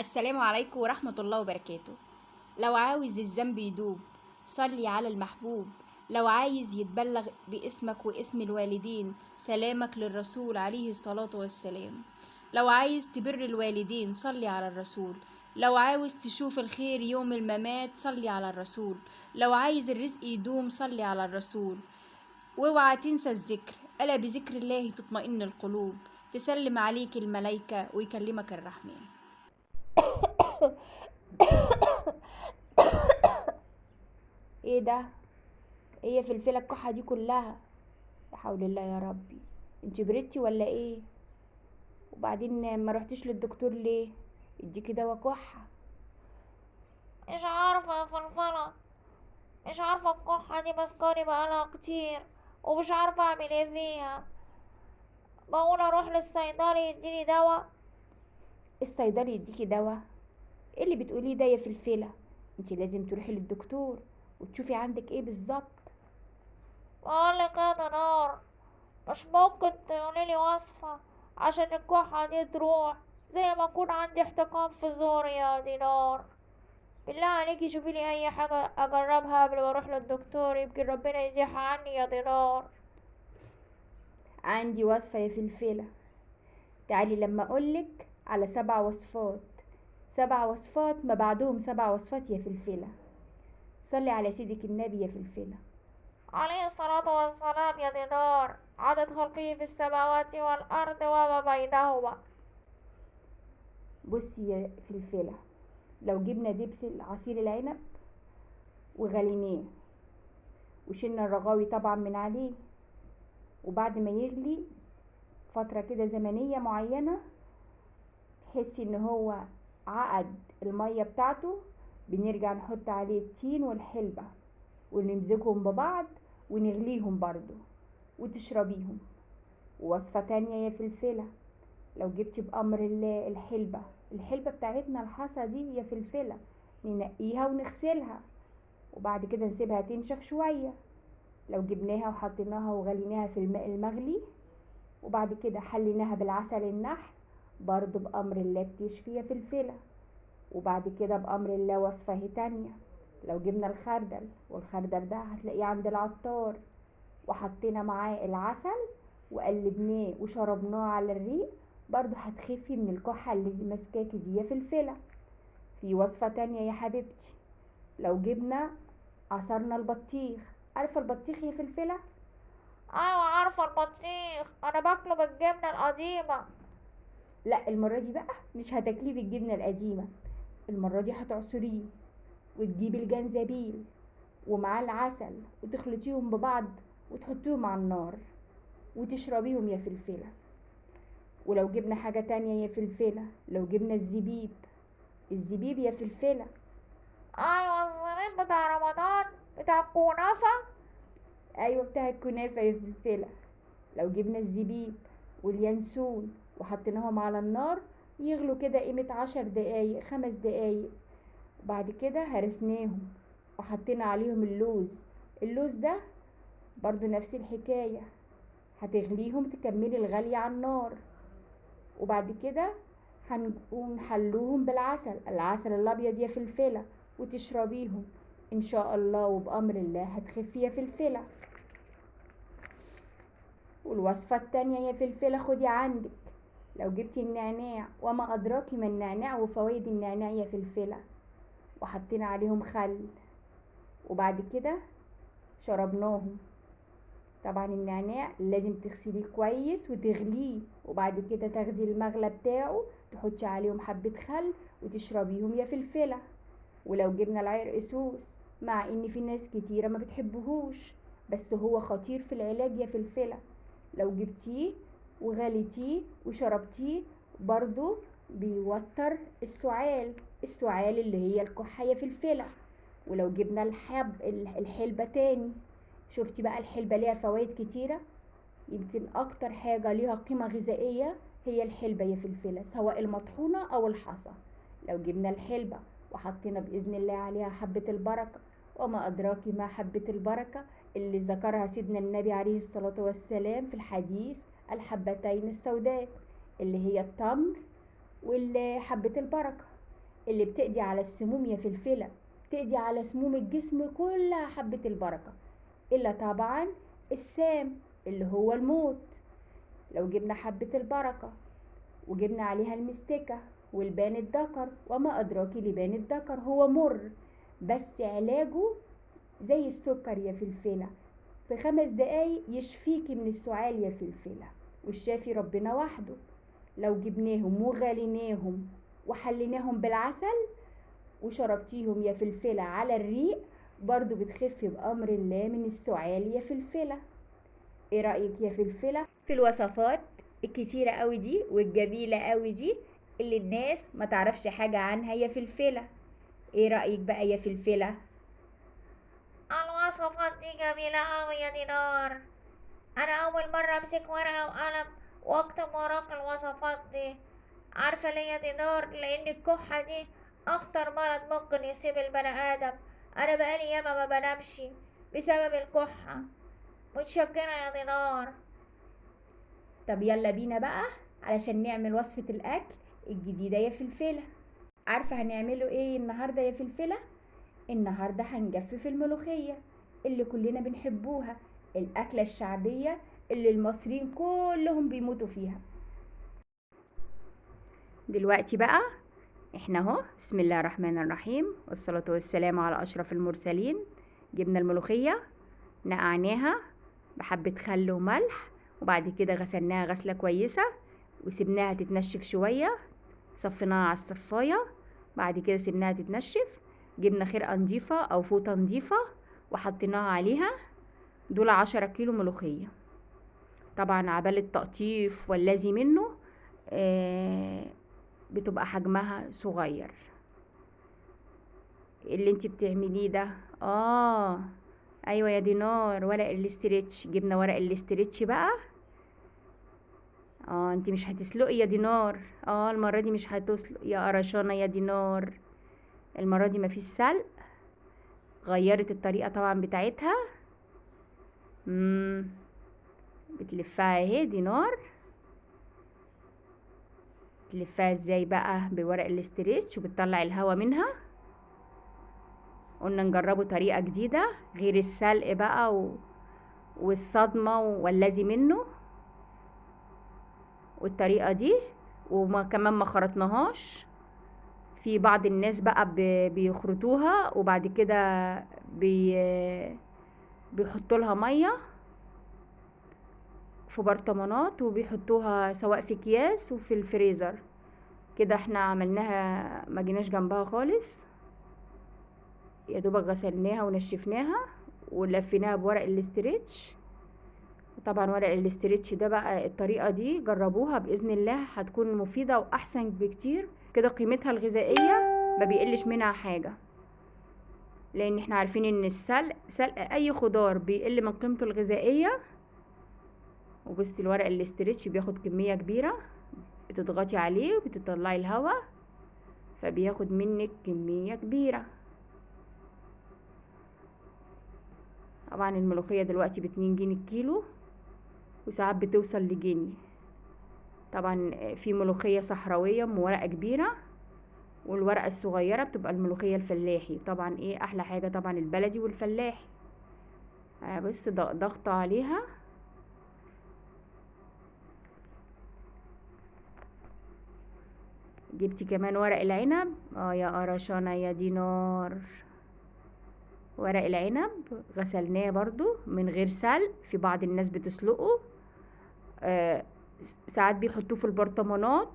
السلام عليكم ورحمة الله وبركاته. لو عاوز الذنب يدوب صلي على المحبوب. لو عايز يتبلغ باسمك واسم الوالدين سلامك للرسول عليه الصلاة والسلام. لو عايز تبر الوالدين صلي على الرسول. لو عاوز تشوف الخير يوم الممات صلي على الرسول. لو عايز الرزق يدوم صلي على الرسول. واوعى تنسى الذكر، ألا بذكر الله تطمئن القلوب. تسلم عليك الملايكة ويكلمك الرحمن. ايه ده؟ ايه فلفله الكحه دي كلها؟ لا حول الله يا ربي. انت بريتي ولا ايه؟ وبعدين ما رحتيش للدكتور ليه؟ يديكي دوا كحه. مش عارفة يا فلفلة. مش عارفة الكحة دي ماسكاني بقالها كتير، ومش عارفة اعمل ايه فيها. بقول اروح للصيدلي يديني دوا. الصيدلي يديكي دوا؟ ايه اللي بتقوليه ده يا فلفله؟ انت لازم تروحي للدكتور وتشوفي عندك ايه بالظبط. بقولك يا دينار، مش ممكن تقوليلي وصفة عشان الكحة دي تروح، زي ما اكون عندي احتقان في زوري يا دينار. بالله عليكي شوفيلي اي حاجة اجربها قبل ما اروح للدكتور، يمكن ربنا يزيح عني يا دينار. عندي وصفه يا فلفله. تعالي لما اقولك على 7 وصفات. 7 وصفات ما بعدهم 7 وصفات يا فلفله. صلي على سيدك النبي يا فلفله. عليه الصلاة والسلام يا دينار، عدد خلقه في السماوات والأرض وما بينهما. بصي يا فلفله، لو جبنا دبس عصير العنب وغليناه وشلنا الرغاوي طبعا من عليه، وبعد ما يغلي فترة كده زمنية معينة تحسي ان هو عقد المية بتاعته، بنرجع نحط عليه التين والحلبة ونمزجهم ببعض ونغليهم برضو وتشربيهم. ووصفة تانية يا فلفلة، لو جبتي بأمر الله الحلبة بتاعتنا الحصى دي يا فلفلة، ننقيها ونغسلها وبعد كده نسيبها تنشف شوية. لو جبناها وحطيناها وغليناها في الماء المغلي وبعد كده حليناها بالعسل النحل، برضو بأمر الله بتشفي يا فلفلة. وبعد كده بأمر الله وصفة تانية، لو جبنا الخردل والخردل ده هتلاقيه عند العطار وحطينا معاه العسل وقلبناه وشربناه على الريق، برضو هتخفي من الكحة اللي ماسكاكي دي يا فلفلة. في وصفة تانية يا حبيبتي، لو جبنا عصرنا البطيخ. عارفة البطيخ يا فلفلة؟ أيوة عارفة البطيخ، أنا باكله بالجبنة القديمة. لا المرة دي بقى مش هتاكليه بالجبنة القديمة، المرة دي هتعصريه وتجيبي الجنزبيل ومعاه العسل وتخلطيهم ببعض وتحطيهم على النار وتشربيهم يا فلفلة. ولو جبنا حاجة تانية يا فلفلة، لو جبنا الزبيب يا فلفلة. أيوة الزبيب بتاع رمضان، بتاع الكنافة. ايوه بتاع الكنافة يا فلفلة. لو جبنا الزبيب واليانسون وحطيناهم على النار يغلوا كده قيمة 10 دقايق 5 دقايق، وبعد كده هرسناهم وحطينا عليهم اللوز ده برضو نفس الحكاية، هتغليهم تكملي الغلي على النار وبعد كده هنقوم حلوهم العسل الابيض يا فلفلة وتشربيهم ان شاء الله وبأمر الله هتخفي يا فلفلة. والوصفة التانية يا فلفلة خدي عندك، لو جبتي النعناع وما أدراكي ما النعناع وفوائد النعناع يا فلفلة، وحطينا عليهم خل وبعد كده شربناهم. طبعا النعناع لازم تغسليه كويس وتغليه وبعد كده تاخدي المغلى بتاعه تحطي عليهم حبة خل وتشربيهم يا فلفلة. ولو جبنا العرق سوس، مع ان في ناس كتيرة ما بتحبهوش بس هو خطير في العلاج يا فلفلة، لو جبتيه وغليتيه وشربتيه برضو بيوتر السعال اللي هي الكحة يا فلفلة. ولو جبنا الحلبة تاني، شفتي بقى الحلبة ليها فوائد كتيرة، يمكن اكتر حاجة ليها قيمة غذائية هي الحلبة يا فلفلة سواء المطحونة او الحصى. لو جبنا الحلبة وحطينا بإذن الله عليها حبة البركة، وما أدراكي ما حبة البركة اللي ذكرها سيدنا النبي عليه الصلاة والسلام في الحديث الحبتين السوداء اللي هي التمر وحبة البركة. اللي بتقضي على السموم يا فلفلة، بتقضي على سموم الجسم كلها حبة البركة، إلا طبعا السام اللي هو الموت. لو جبنا حبة البركة وجبنا عليها المستكة والبان الدكر، وما أدراكي لبان الدكر، هو مر بس علاجه زي السكر يا فلفلة، في 5 دقايق يشفيكي من السعال يا فلفلة، والشافي ربنا وحده. لو جبناهم وغليناهم وحليناهم بالعسل وشربتيهم يا فلفلة على الريق، برضو بتخفي بأمر الله من السعال يا فلفلة. ايه رأيك يا فلفلة في الوصفات الكتيرة قوي دي والجميلة قوي دي اللي الناس ما تعرفش حاجة عنها يا فلفلة؟ ايه رأيك بقى يا فلفلة؟ الوصفات دي جميلة أوي يا دينار. أنا أول مرة أمسك ورقة وقلم وأكتب وراك الوصفات دي. عارفة ليه يا دينار؟ لأن الكحة دي أخطر مرض ممكن يصيب البني آدم. أنا بقالي ياما ما بنامش بسبب الكحة. متشكرة يا دينار. طب يلا بينا بقى علشان نعمل وصفة الأكل الجديدة يا فلفلة. عارفة هنعمله ايه النهاردة يا فلفلة؟ النهاردة هنجفف الملوخية اللي كلنا بنحبوها، الأكلة الشعبية اللي المصريين كلهم بيموتوا فيها. دلوقتي بقى احنا اهو، بسم الله الرحمن الرحيم، والصلاة والسلام على أشرف المرسلين. جبنا الملوخية نقعناها بحبة خل وملح، وبعد كده غسلناها غسلة كويسة وسبناها تتنشف شوية، صفيناها على الصفاية، بعد كده سبناها تتنشف. جبنا خرقة نضيفة أو فوطة نضيفة وحطيناها عليها. دول 10 كيلو ملوخية. طبعا عبال التقطيف والذي منه بتبقى حجمها صغير. اللي انت بتعمليه ده ايوه يا دينار، ورق الاسترتش. جبنا ورق الاسترتش بقى. انت مش هتسلقي يا دينار. المرة دي مش هتسلق يا قرشانة يا دينار، المرة دي مفيش سلق. غيرت الطريقة طبعا بتاعتها. بتلفها اهي دينار. تلفها ازاي بقى؟ بورق الاسترتش وبتطلع الهوا منها. قلنا نجربوا طريقة جديدة غير السلق بقى والصدمة والذي منه. والطريقة دي وما كمان ما خرطناهاش. في بعض الناس بقى بيخرطوها وبعد كده بيحطوا لها ميه في برطمانات وبيحطوها سواء في اكياس وفي الفريزر كده. احنا عملناها ما جيناش جنبها خالص، يا دوبك غسلناها ونشفناها ولفيناها بورق الاسترتش. طبعا ورق الاسترتش ده بقى الطريقة دي جربوها بإذن الله هتكون مفيدة وأحسن بكتير كده. قيمتها الغذائية ما بيقلش منها حاجة، لأن احنا عارفين ان سلق أي خضار بيقل من قيمته الغذائية. وبصي الورق الاسترتش بياخد كمية كبيرة، بتضغطي عليه وبتطلعي الهواء فبياخد منك كمية كبيرة. طبعا الملوخية دلوقتي ب2 جنيه الكيلو، وساعات بتوصل لجنيه. طبعا في ملوخية صحراوية ورقة كبيرة، والورقة الصغيرة بتبقى الملوخية الفلاحي. طبعا ايه احلى حاجة؟ طبعا البلدي والفلاحي. بس ضغط عليها. جبتي كمان ورق العنب. يا قرشانة يا دينار. ورق العنب غسلناه برضو من غير سلق. في بعض الناس بتسلقه، ساعات بيحطوه في البرطمانات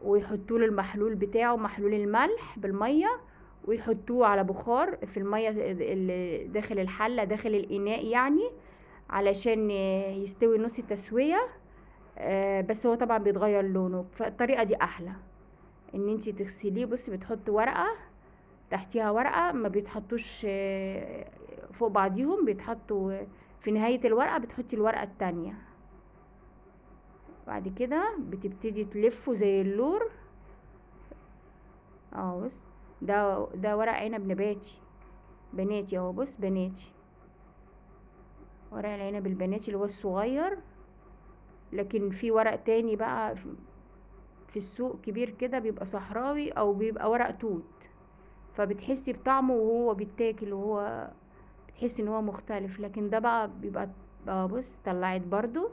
ويحطوه المحلول بتاعه، محلول الملح بالمية، ويحطوه على بخار في المية اللي داخل الحلة داخل الإناء يعني علشان يستوي نص التسوية. بس هو طبعا بيتغير لونه. فالطريقة دي أحلى ان انتي تغسليه. بصي بتحط ورقة تحتيها ورقة، ما بيتحطوش فوق بعضيهم، بيتحطوا في نهاية الورقة بتحطي الورقة التانية. بعد كده بتبتدي تلفه زي اللور. بص ده ورق عنب نباتي بناتي اهو. بص بناتي، ورق العنب البناتي اللي هو الصغير. لكن في ورق تاني بقى في السوق كبير كده بيبقى صحراوي او بيبقى ورق توت، فبتحسي بطعمه وهو بيتاكل، وهو بتحسي ان هو مختلف. لكن ده بقى بيبقى بص طلعت برضو.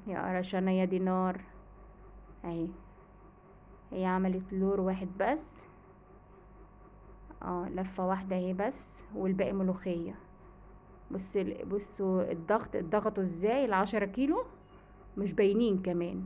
يا قرشانة يا دينار اهي، هي عملت لور واحد بس، لفة واحدة اهي بس، والباقي ملوخية. بصوا الضغطوا ازاي، ال10 كيلو مش باينين كمان.